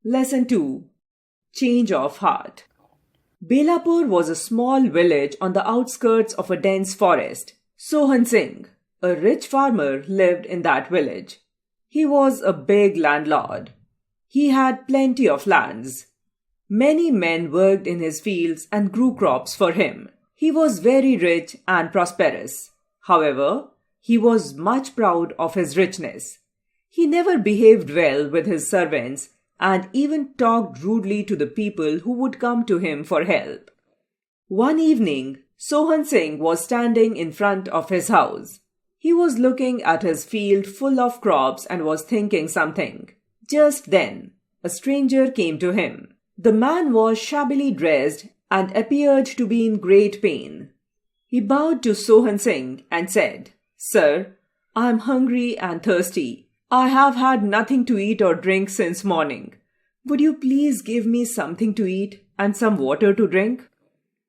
Lesson 2. Change of Heart. Belapur was a small village on the outskirts of a dense forest. Sohan Singh, a rich farmer, lived in that village. He was a big landlord. He had plenty of lands. Many men worked in his fields and grew crops for him. He was very rich and prosperous. However, he was much proud of his richness. He never behaved well with his servants and even talked rudely to the people who would come to him for help. One evening, Sohan Singh was standing in front of his house. He was looking at his field full of crops and was thinking something. Just then, a stranger came to him. The man was shabbily dressed and appeared to be in great pain. He bowed to Sohan Singh and said, "Sir, I am hungry and thirsty. I have had nothing to eat or drink since morning. Would you please give me something to eat and some water to drink?"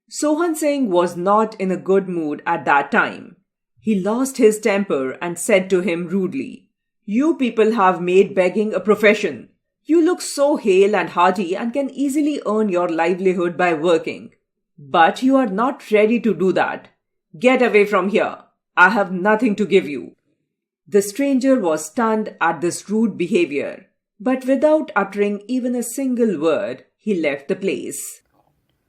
Sohan Singh was not in a good mood at that time. He lost his temper and said to him rudely, "You people have made begging a profession. You look so hale and hearty and can easily earn your livelihood by working. But you are not ready to do that. Get away from here. I have nothing to give you." The stranger was stunned at this rude behavior, but without uttering even a single word, he left the place.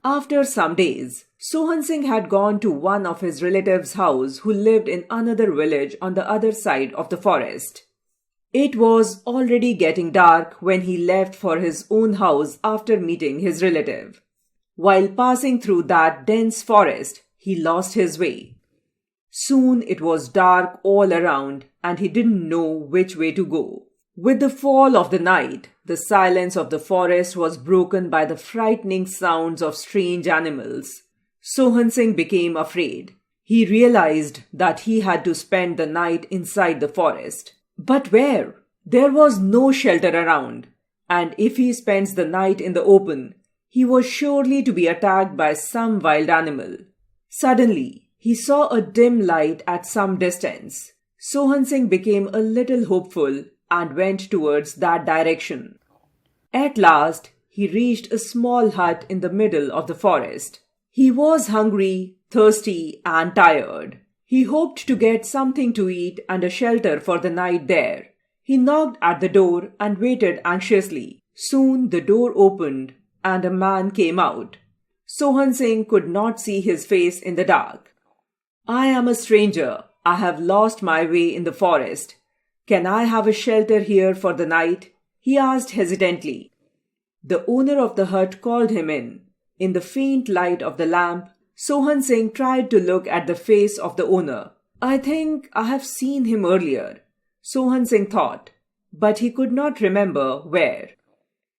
After some days, Sohan Singh had gone to one of his relatives' house who lived in another village on the other side of the forest. It was already getting dark when he left for his own house after meeting his relative. While passing through that dense forest, he lost his way. Soon it was dark all around and he didn't know which way to go. With the fall of the night, the silence of the forest was broken by the frightening sounds of strange animals. Sohan Singh became afraid. He realized that he had to spend the night inside the forest. But where? There was no shelter around, and if he spends the night in the open, he was surely to be attacked by some wild animal. Suddenly, he saw a dim light at some distance. Sohan Singh became a little hopeful and went towards that direction. At last, he reached a small hut in the middle of the forest. He was hungry, thirsty, and tired. He hoped to get something to eat and a shelter for the night there. He knocked at the door and waited anxiously. Soon the door opened and a man came out. Sohan Singh could not see his face in the dark. "I am a stranger. I have lost my way in the forest. Can I have a shelter here for the night?" he asked hesitantly. The owner of the hut called him in. In the faint light of the lamp, Sohan Singh tried to look at the face of the owner. "I think I have seen him earlier," Sohan Singh thought, but he could not remember where.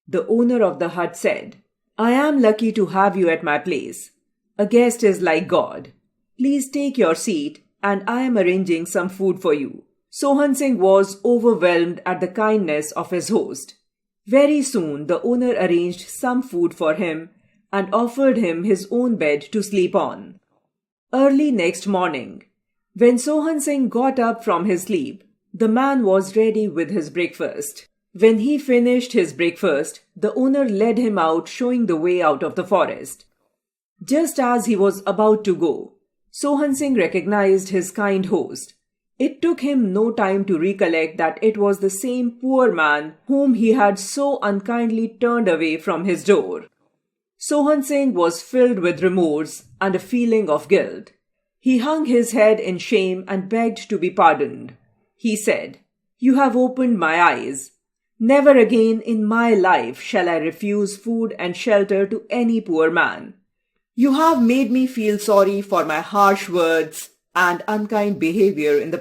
The owner of the hut said, "I am lucky to have you at my place. A guest is like God. Please take your seat and I am arranging some food for you." Sohan Singh was overwhelmed at the kindness of his host. Very soon the owner arranged some food for him and offered him his own bed to sleep on. Early next morning, when Sohan Singh got up from his sleep, the man was ready with his breakfast. When he finished his breakfast, the owner led him out, showing the way out of the forest. Just as he was about to go, Sohan Singh recognized his kind host. It took him no time to recollect that it was the same poor man whom he had so unkindly turned away from his door. Sohan Singh was filled with remorse and a feeling of guilt. He hung his head in shame and begged to be pardoned. He said, "You have opened my eyes. Never again in my life shall I refuse food and shelter to any poor man. You have made me feel sorry for my harsh words and unkind behavior in the